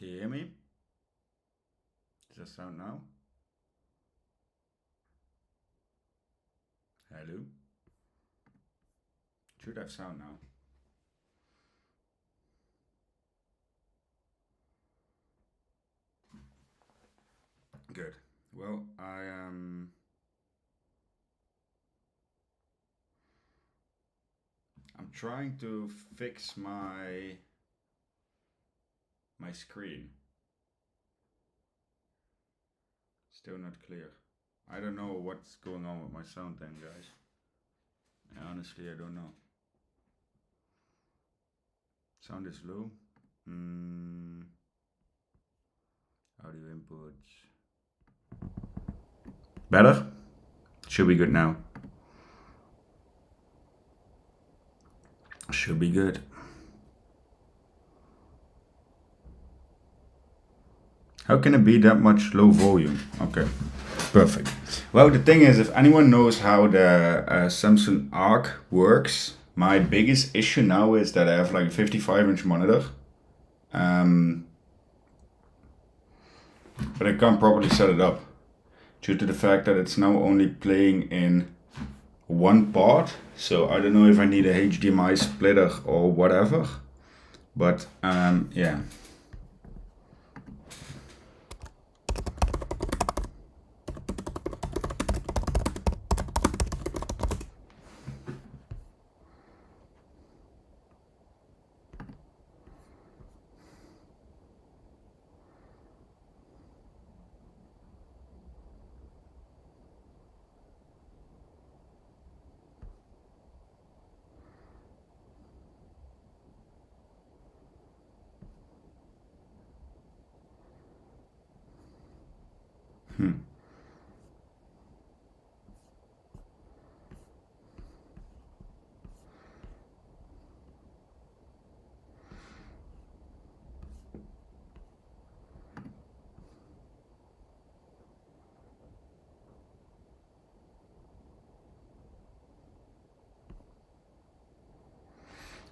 Can you hear me? Does that sound now? Hello? Should have sound now. Good. Well, I'm trying to fix my screen. Still not clear. I don't know what's going on with my sound then, guys. Honestly, I don't know. Sound is low. Audio inputs. Better? Should be good now. Should be good. How can it be that much low volume? Okay, perfect. Well, the thing is, if anyone knows how the Samsung Arc works, my biggest issue now is that I have like a 55-inch monitor. But I can't properly set it up due to the fact that it's now only playing in one part. So I don't know if I need a HDMI splitter or whatever, but yeah.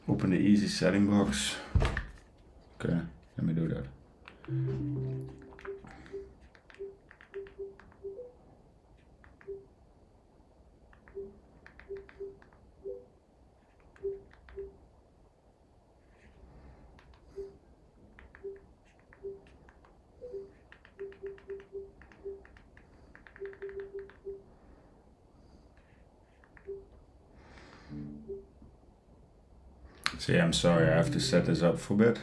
Open the easy setting box. Okay, let me do that. So yeah, I'm sorry, I have to set this up for a bit.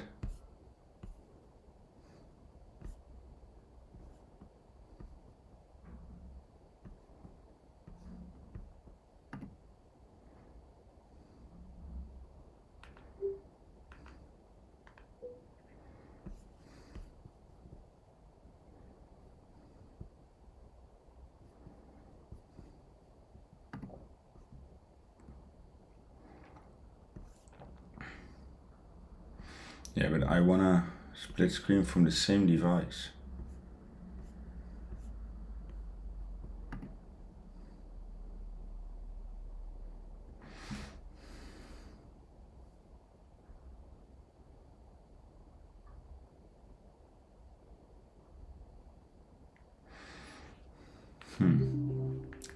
Yeah, but I wanna split screen from the same device.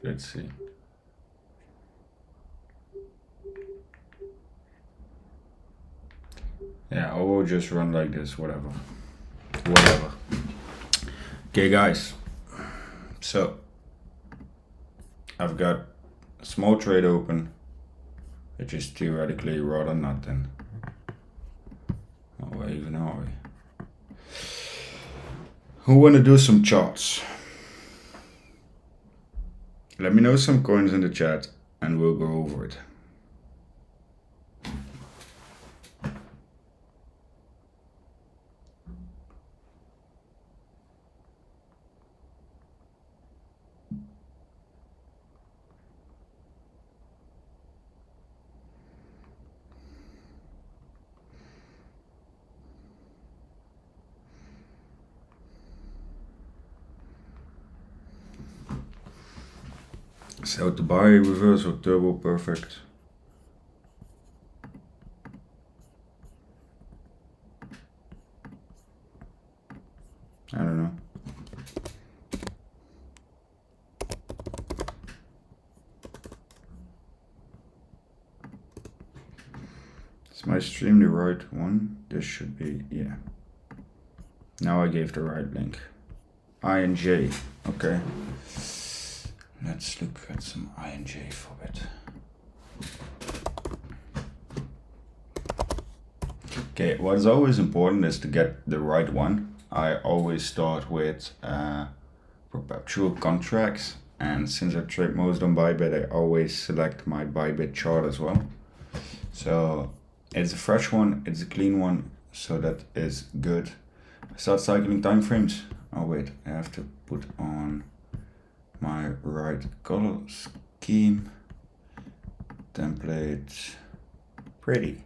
Let's see. Yeah, I will just run like this, whatever. Okay, guys. So, I've got a small trade open, which is theoretically rather nothing. Oh, where even are we? Who wanna do some charts? Let me know some coins in the chat and we'll go over it. Sell to buy, reversal, turbo, perfect. my stream the right one? This should be, yeah. Now I gave the right link. INJ, okay. Let's look at some INJ for it. Okay, what is always important is to get the right one. I always start with perpetual contracts, and since I trade most on Bybit, I always select my Bybit chart as well. So it's a fresh one, it's a clean one, so that is good. I start cycling time frames. Oh wait, I have to put on my right color scheme. Template, pretty.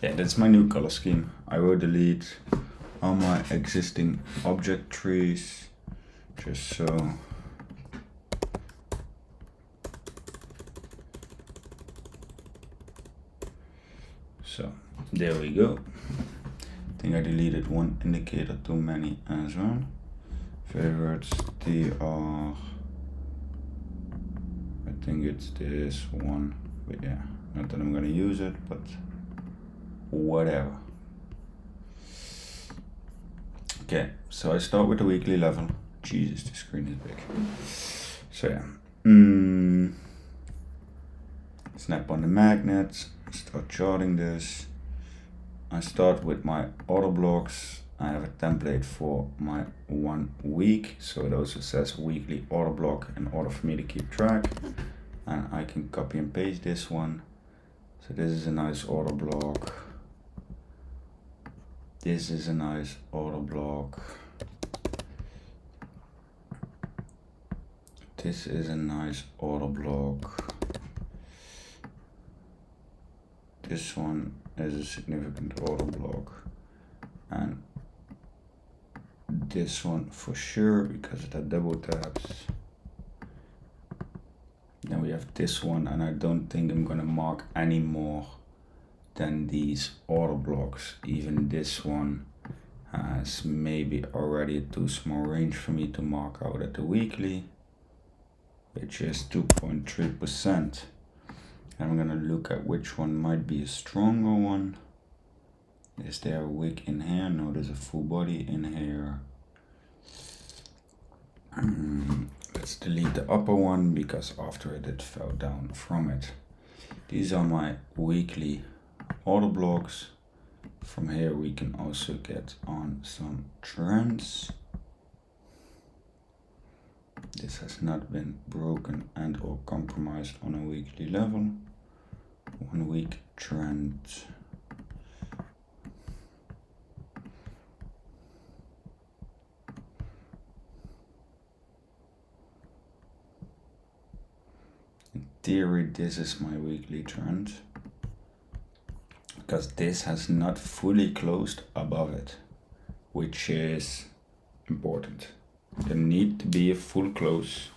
Yeah, that's my new color scheme. I will delete all my existing object trees, just so. So there we go. I think I deleted one indicator too many as well. Favorites, DR. I think it's this one, but yeah, not that I'm gonna use it, but whatever. Okay, so I start with the weekly level. Jesus, the screen is big. So yeah, snap on the magnets, start charting this. I start with my order blocks. I have a template for my 1 week, so it also says weekly order block in order for me to keep track. And I can copy and paste this one. So this is a nice order block. This is a nice order block. This is a nice order block. This one is a significant order block. And this one for sure, because it had double taps. Then we have this one, and I don't think I'm gonna mark any more than these order blocks. Even this one has maybe already a too small range for me to mark out at the weekly, which is 2.3%. I'm gonna look at which one might be a stronger one. Is there a wick in here? No, there's a full body in here. Let's delete the upper one because after it fell down from it. These are my weekly order blocks. From here we can also get on some trends. This has not been broken and or compromised on a weekly level. 1 week trend. In theory, this is my weekly trend, because this has not fully closed above it, which is important. There need to be a full close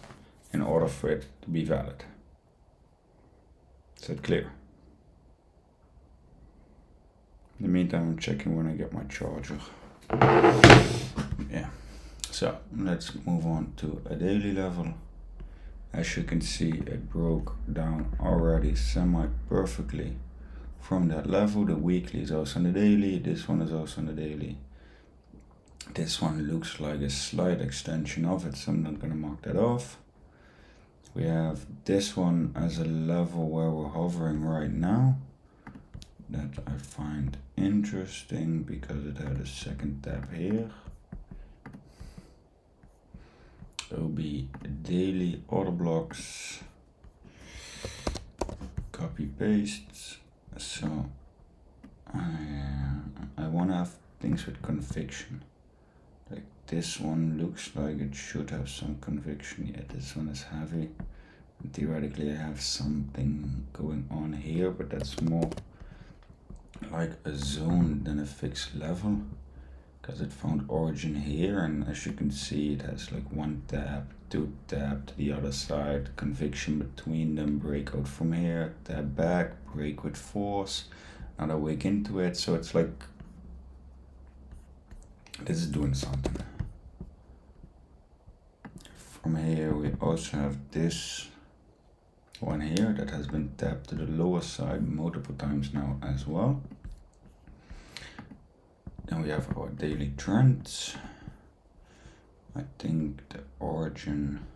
in order for it to be valid. Is that clear? In the meantime, I'm checking when I get my charger. Yeah, so let's move on to a daily level. As you can see, it broke down already semi-perfectly from that level. The weekly is also on the daily. This one is also on the daily. This one looks like a slight extension of it, so I'm not going to mark that off. We have this one as a level where we're hovering right now, that I find interesting because it had a second tap here. OB daily order blocks, copy paste. So I want to have things with conviction. Like this one looks like it should have some conviction. Yeah, this one is heavy. Theoretically I have something going on here, but that's more like a zone than a fixed level, because it found origin here, and as you can see it has like 1 tap, 2 tap to the other side, conviction between them, breakout from here, tap back, break with force, another wick into it. So it's like this is doing something. From here we also have this One here that has been tapped to the lower side multiple times now as well. Then we have our daily trends. I think the origin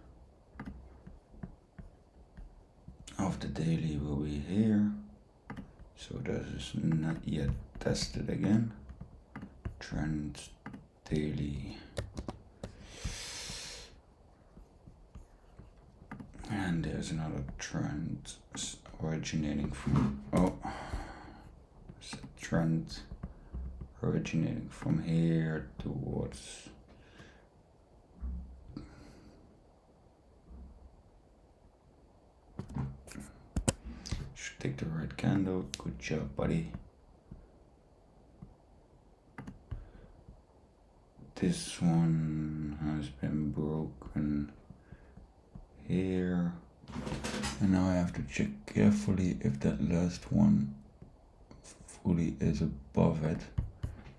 of the daily will be here. So this is not yet tested again. Trend daily. And there's another trend originating from, it's a trend originating from here towards should take the right candle. Good job, buddy. This one has been broken here, and now I have to check carefully if that last one fully is above it.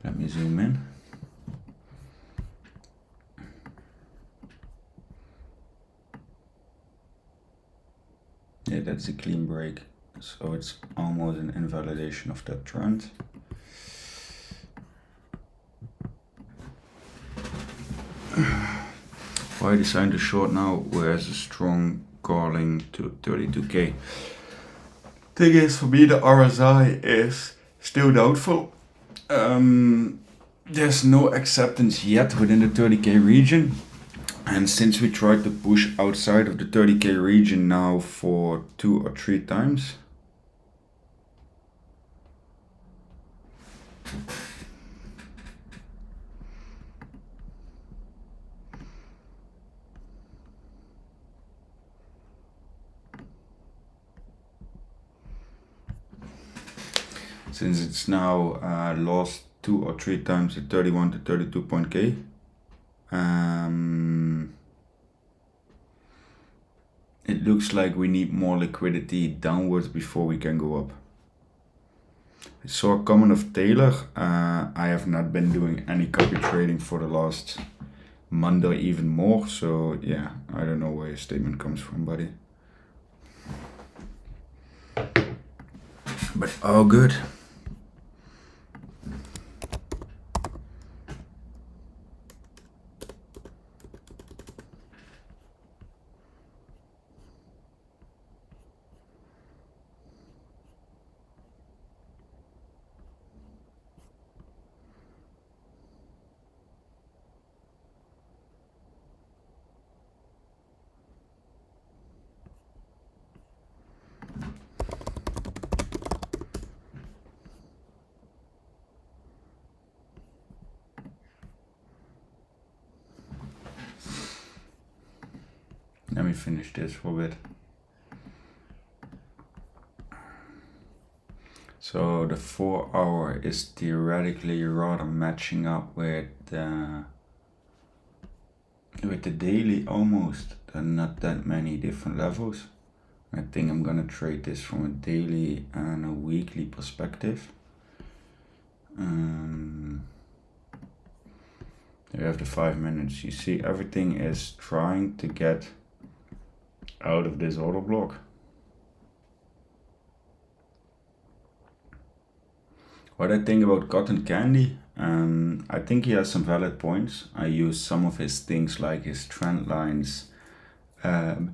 Let me zoom in. Yeah, that's a clean break, so it's almost an invalidation of that trend. Why decided to short now, whereas a strong calling to 32k. Thing is, for me, the RSI is still doubtful. There's no acceptance yet within the 30k region, and since we tried to push outside of the 30k region now for 2 or 3 times, since it's now lost 2 or 3 times at 31 to 32 point K. It looks like we need more liquidity downwards before we can go up. I saw a comment of Taylor. I have not been doing any copy trading for the last month or even more, so yeah, I don't know where your statement comes from, buddy. But all good. Let me finish this for a bit. So the 4 hour is theoretically rather matching up with the daily almost. There are not that many different levels. I think I'm gonna trade this from a daily and a weekly perspective. We have the 5 minutes. You see, everything is trying to get out of this order block. What I think about Cotton Candy, I think he has some valid points. I use some of his things like his trend lines, but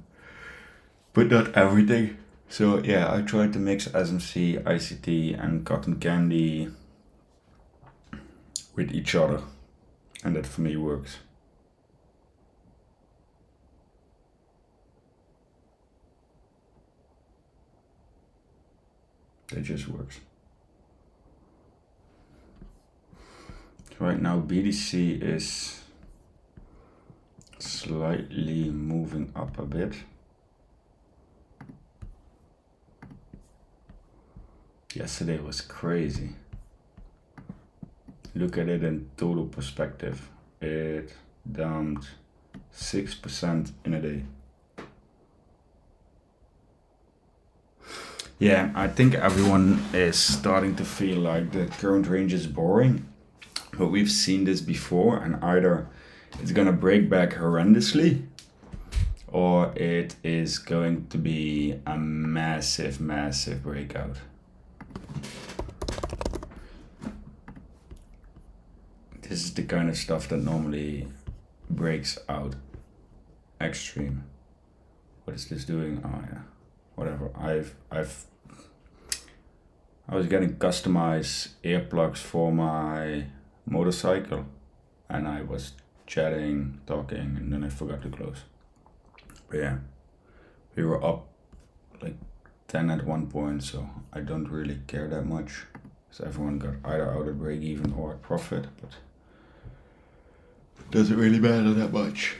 not everything. So yeah, I try to mix SMC, ICT and Cotton Candy with each other, and that for me works. That just works. So right now BTC is slightly moving up a bit. Yesterday was crazy. Look at it in total perspective. It dumped 6% in a day. Yeah, I think everyone is starting to feel like the current range is boring, but we've seen this before, and either it's gonna break back horrendously or it is going to be a massive, massive breakout. This is the kind of stuff that normally breaks out extreme. What is this doing? Oh yeah, whatever. I was getting customized earplugs for my motorcycle, and I was chatting, talking, and then I forgot to close. But yeah, we were up like 10 at one point, so I don't really care that much. So everyone got either out of break even or at profit, but it doesn't really matter that much.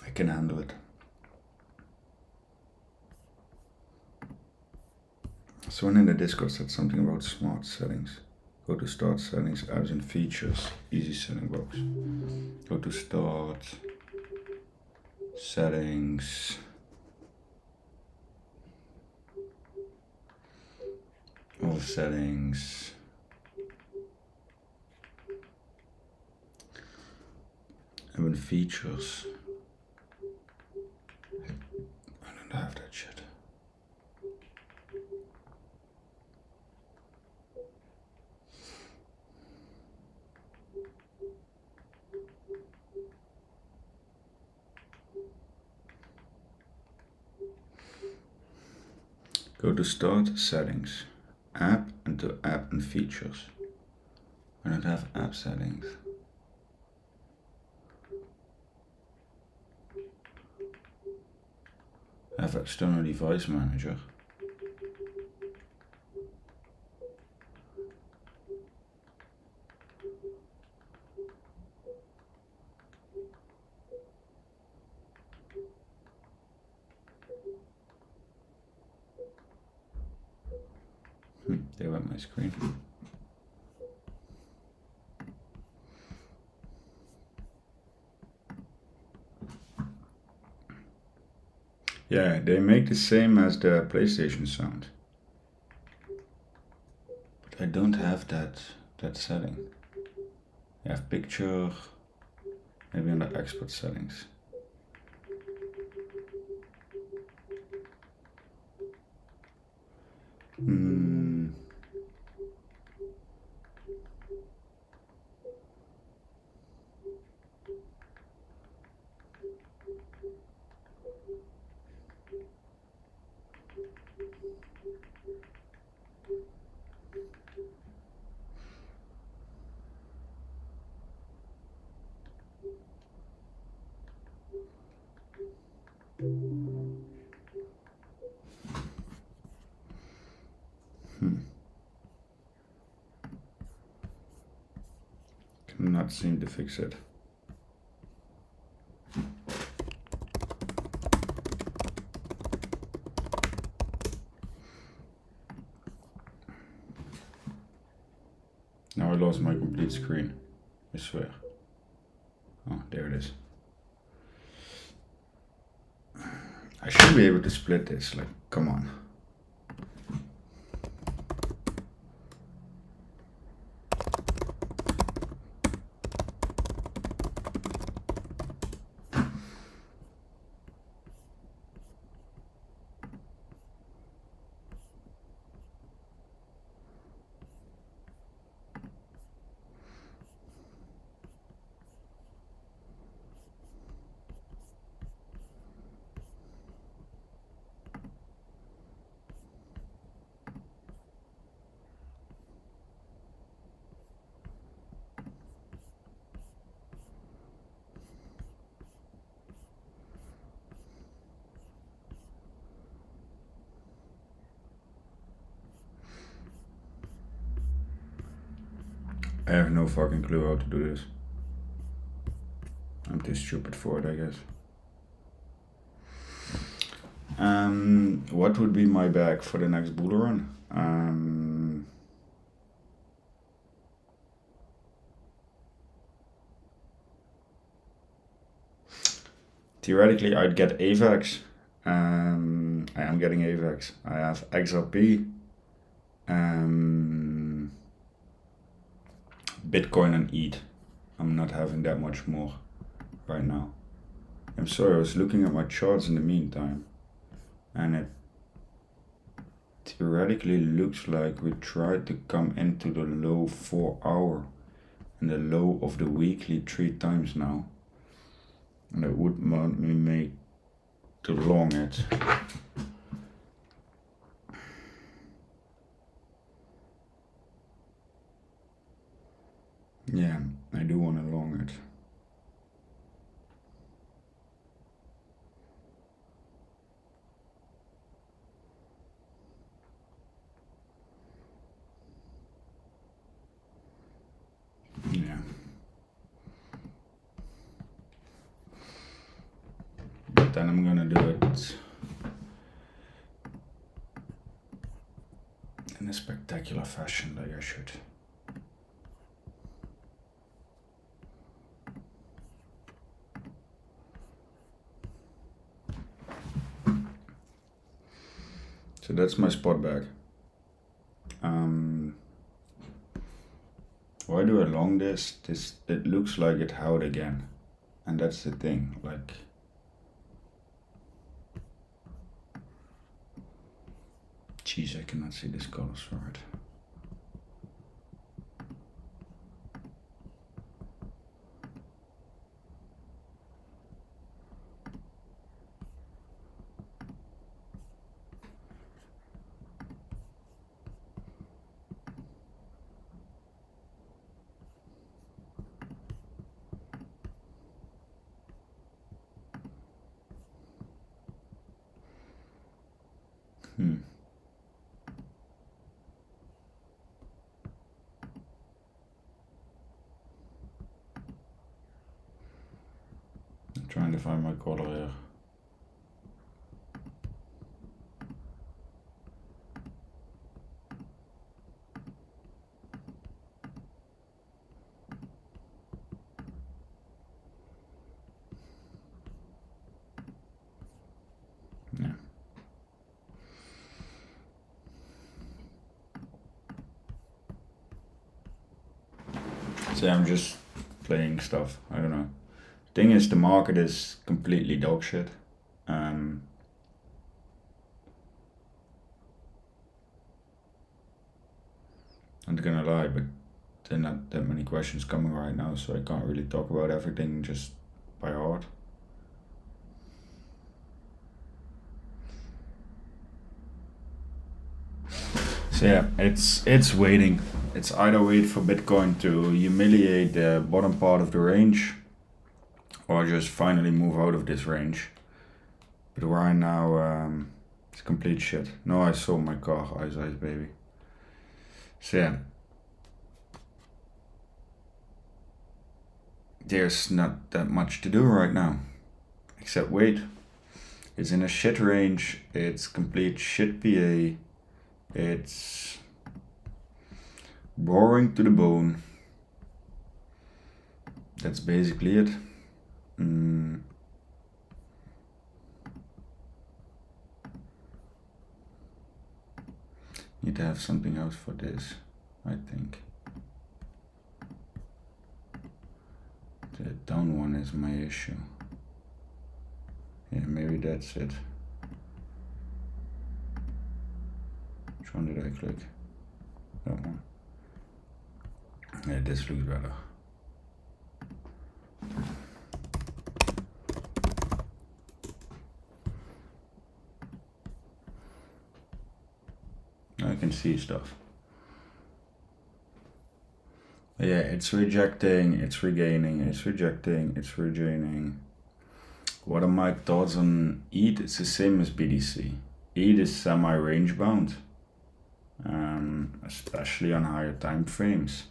I can handle it. Someone in the Discord said something about smart settings. Go to start settings, apps and features, easy setting box. Go to start, settings. All settings. App and features. I don't have that shit. Go to start settings, app and to app and features. I don't have app settings. I have external device manager. There went my screen. Yeah, they make the same as the PlayStation sound. But I don't have that setting. I have picture, maybe under export settings. Cannot seem to fix it. Now I lost my complete screen, I swear. Oh, there it is. I should be able to split this, like, come on. I have no fucking clue how to do this. I'm too stupid for it, I guess. What would be my bag for the next bull run? Theoretically, I'd get AVAX. I am getting AVAX. I have XRP, Bitcoin and ETH. I'm not having that much more right now. I'm sorry, I was looking at my charts in the meantime, and it theoretically looks like we tried to come into the low 4 hour and the low of the weekly 3 times now, and that would want me make to long it. Yeah, I do want to long it. Yeah. But then I'm gonna do it in a spectacular fashion, like I should. So that's my spot bag. Why do I long this? It looks like it held again, and that's the thing. Like, geez, I cannot see this colors for it. I'm trying to find my color here. Yeah. So I'm just playing stuff. I don't know. Thing is, the market is completely dog shit. I'm not gonna lie, but there are not that many questions coming right now, so I can't really talk about everything just by heart. So yeah, it's waiting. It's either wait for Bitcoin to humiliate the bottom part of the range, or just finally move out of this range. But right now, it's complete shit. No, I sold my car, ice baby. So yeah, there's not that much to do right now, except wait. It's in a shit range. It's complete shit PA. It's boring to the bone. That's basically it. Need to have something else for this, I think. The down one is my issue. Yeah, maybe that's it. Which one did I click? That one. Yeah, this looks better. I can see stuff. Yeah, it's rejecting, it's regaining, it's rejecting, it's regaining. What are my thoughts on ETH? It's the same as BTC. ETH is semi-range bound, especially on higher time frames.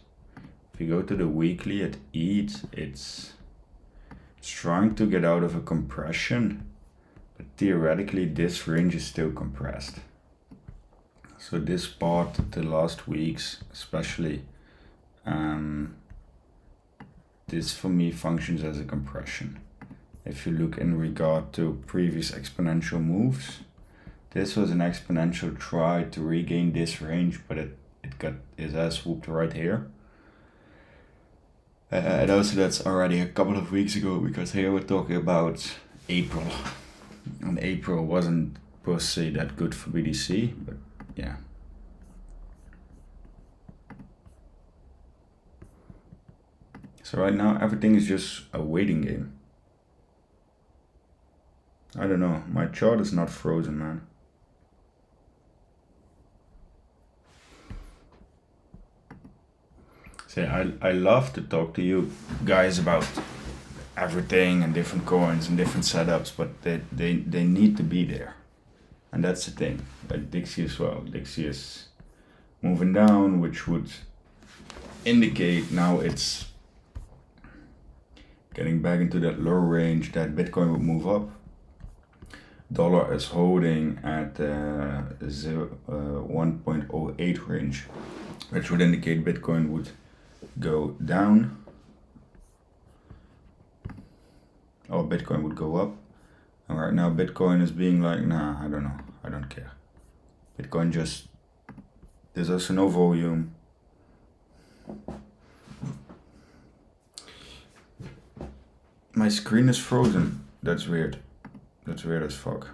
If you go to the weekly at ETH, it's trying to get out of a compression, but theoretically this range is still compressed. So this part, the last weeks especially, this for me functions as a compression. If you look in regard to previous exponential moves, this was an exponential try to regain this range, but it got its ass whooped right here. And also that's already a couple of weeks ago, because here we're talking about April. And April wasn't per se that good for BTC, but yeah. So right now everything is just a waiting game. I don't know, my chart is not frozen, man. See, I love to talk to you guys about everything and different coins and different setups, but they need to be there. And that's the thing. Like Dixie as well. Dixie is moving down, which would indicate now it's getting back into that lower range that Bitcoin would move up. Dollar is holding at 1.08 range, which would indicate Bitcoin would go down, or Bitcoin would go up. And right now Bitcoin is being like, nah, I don't know, I don't care. Bitcoin just, there's also no volume. My screen is frozen. That's weird. That's weird as fuck.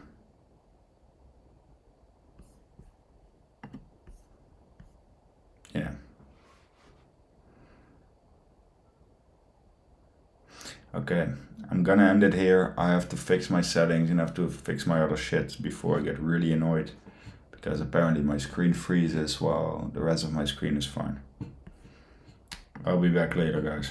Yeah. Okay, I'm gonna end it here. I have to fix my settings and have to fix my other shit before I get really annoyed, because apparently my screen freezes while the rest of my screen is fine. I'll be back later, guys.